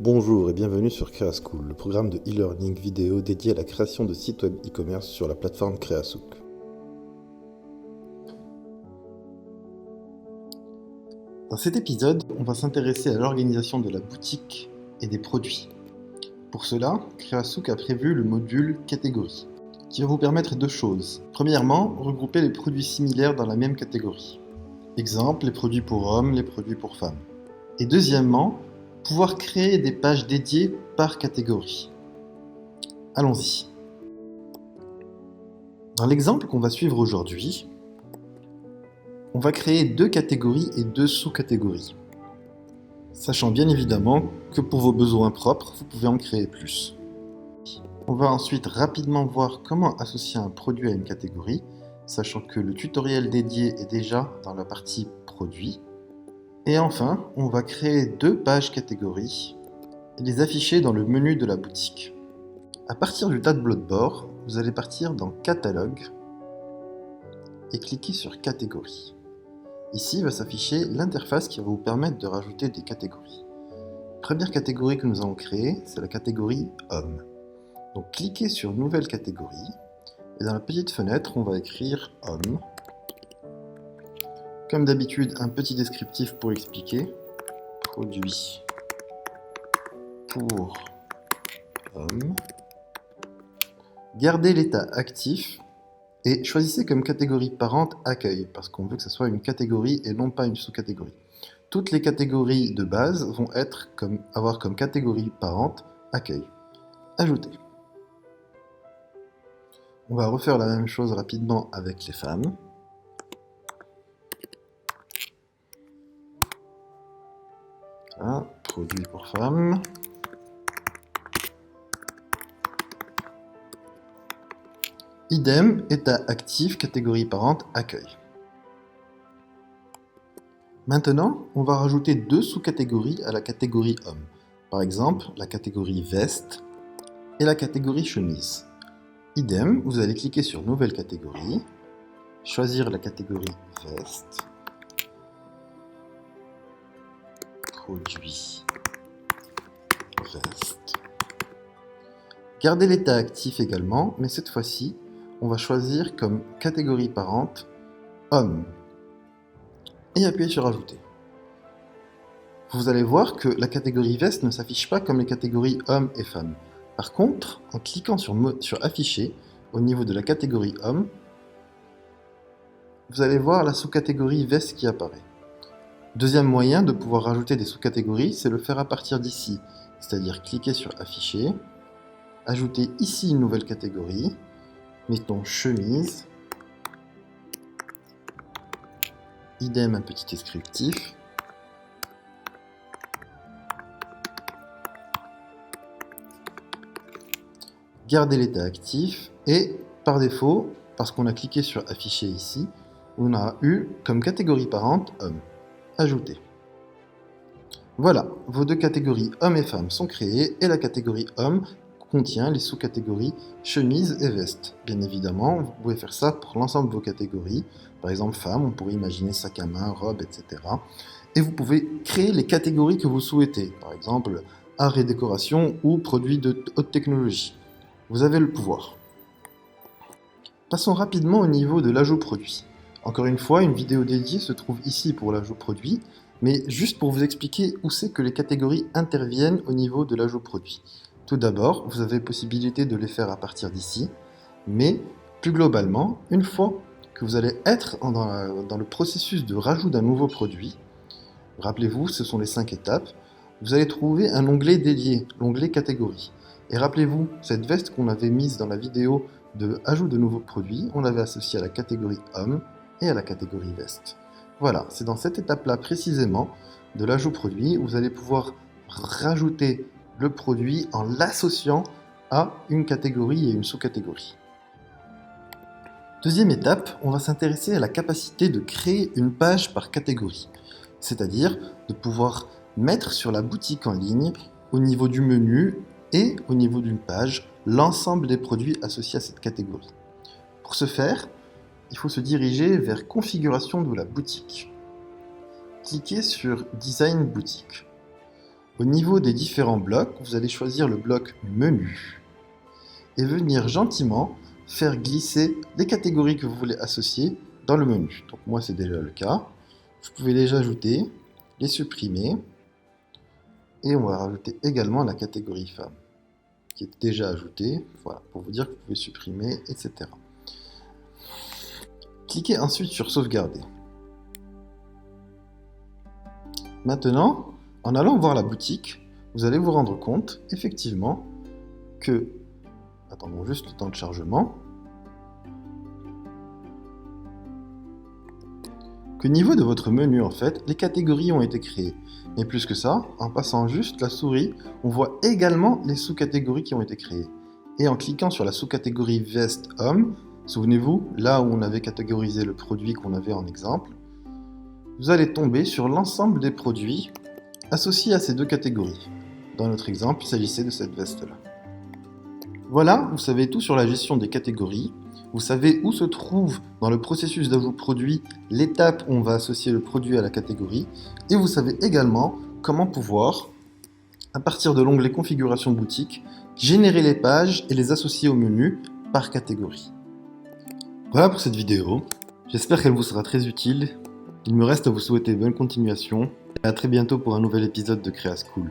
Bonjour et bienvenue sur CreaSchool, le programme de e-learning vidéo dédié à la création de sites web e-commerce sur la plateforme Creasouk. Dans cet épisode, on va s'intéresser à l'organisation de la boutique et des produits. Pour cela, Creasouk a prévu le module catégorie, qui va vous permettre deux choses. Premièrement, regrouper les produits similaires dans la même catégorie. Exemple, les produits pour hommes, les produits pour femmes. Et deuxièmement, pouvoir créer des pages dédiées par catégorie. Allons-y. Dans l'exemple qu'on va suivre aujourd'hui, on va créer deux catégories et deux sous-catégories. Sachant bien évidemment que pour vos besoins propres, vous pouvez en créer plus. On va ensuite rapidement voir comment associer un produit à une catégorie, sachant que le tutoriel dédié est déjà dans la partie produit. Et enfin, on va créer deux pages catégories et les afficher dans le menu de la boutique. À partir du tableau de bord, vous allez partir dans Catalogue et cliquer sur Catégorie. Ici va s'afficher l'interface qui va vous permettre de rajouter des catégories. Première catégorie que nous allons créer, c'est la catégorie Homme. Donc cliquez sur Nouvelle catégorie et dans la petite fenêtre, on va écrire Homme. Comme d'habitude, un petit descriptif pour expliquer. Produit pour Homme. Gardez l'état actif et choisissez comme catégorie parente Accueil, parce qu'on veut que ce soit une catégorie et non pas une sous-catégorie. Toutes les catégories de base vont avoir comme catégorie parente Accueil. Ajouter. On va refaire la même chose rapidement avec les femmes. Voilà, produit pour femmes. Idem, état actif, catégorie parente, accueil. Maintenant, on va rajouter deux sous-catégories à la catégorie homme. Par exemple, la catégorie veste et la catégorie chemise. Idem, vous allez cliquer sur Nouvelle catégorie, choisir la catégorie veste, produit veste. Gardez l'état actif également, mais cette fois-ci, on va choisir comme catégorie parente homme et appuyer sur ajouter. Vous allez voir que la catégorie veste ne s'affiche pas comme les catégories hommes et femmes. Par contre, en cliquant sur afficher au niveau de la catégorie homme, vous allez voir la sous-catégorie veste qui apparaît. Deuxième moyen de pouvoir rajouter des sous-catégories, c'est le faire à partir d'ici, c'est-à-dire cliquer sur afficher, ajouter ici une nouvelle catégorie, mettons chemise, idem un petit descriptif, garder l'état actif et par défaut, parce qu'on a cliqué sur afficher ici, on a eu comme catégorie parente homme. Ajouter. Voilà, vos deux catégories hommes et femmes sont créées et la catégorie homme contient les sous-catégories chemise et veste. Bien évidemment, vous pouvez faire ça pour l'ensemble de vos catégories. Par exemple, femmes, on pourrait imaginer sac à main, robe, etc. Et vous pouvez créer les catégories que vous souhaitez. Par exemple, art et décoration ou produits de haute technologie. Vous avez le pouvoir. Passons rapidement au niveau de l'ajout produit. Encore une fois, une vidéo dédiée se trouve ici pour l'ajout produit, mais juste pour vous expliquer où c'est que les catégories interviennent au niveau de l'ajout produit. Tout d'abord, vous avez possibilité de les faire à partir d'ici, mais plus globalement, une fois que vous allez être dans le processus de rajout d'un nouveau produit, rappelez-vous, ce sont les 5 étapes, vous allez trouver un onglet dédié, l'onglet catégorie. Et rappelez-vous, cette veste qu'on avait mise dans la vidéo de ajout de nouveaux produits, on l'avait associée à la catégorie homme et à la catégorie veste. Voilà, c'est dans cette étape-là précisément de l'ajout produit où vous allez pouvoir rajouter le produit en l'associant à une catégorie et une sous-catégorie. Deuxième étape, on va s'intéresser à la capacité de créer une page par catégorie, c'est-à-dire de pouvoir mettre sur la boutique en ligne, au niveau du menu et au niveau d'une page, l'ensemble des produits associés à cette catégorie. Pour ce faire, il faut se diriger vers Configuration de la boutique. Cliquez sur Design boutique. Au niveau des différents blocs, vous allez choisir le bloc menu et venir gentiment faire glisser les catégories que vous voulez associer dans le menu. Donc moi c'est déjà le cas. Vous pouvez les ajouter, les supprimer et on va rajouter également la catégorie femme qui est déjà ajoutée, voilà, pour vous dire que vous pouvez supprimer, etc. Cliquez ensuite sur sauvegarder. Maintenant, en allant voir la boutique, vous allez vous rendre compte, effectivement, que, attendons juste le temps de chargement, qu'au niveau de votre menu, en fait, les catégories ont été créées. Mais plus que ça, en passant juste la souris, on voit également les sous-catégories qui ont été créées. Et en cliquant sur la sous-catégorie veste homme, souvenez-vous, là où on avait catégorisé le produit qu'on avait en exemple, vous allez tomber sur l'ensemble des produits associés à ces deux catégories. Dans notre exemple, il s'agissait de cette veste-là. Voilà, vous savez tout sur la gestion des catégories. Vous savez où se trouve dans le processus d'ajout produit l'étape où on va associer le produit à la catégorie. Et vous savez également comment pouvoir, à partir de l'onglet configuration boutique, générer les pages et les associer au menu par catégorie. Voilà pour cette vidéo. J'espère qu'elle vous sera très utile. Il me reste à vous souhaiter bonne continuation et à très bientôt pour un nouvel épisode de Créa School.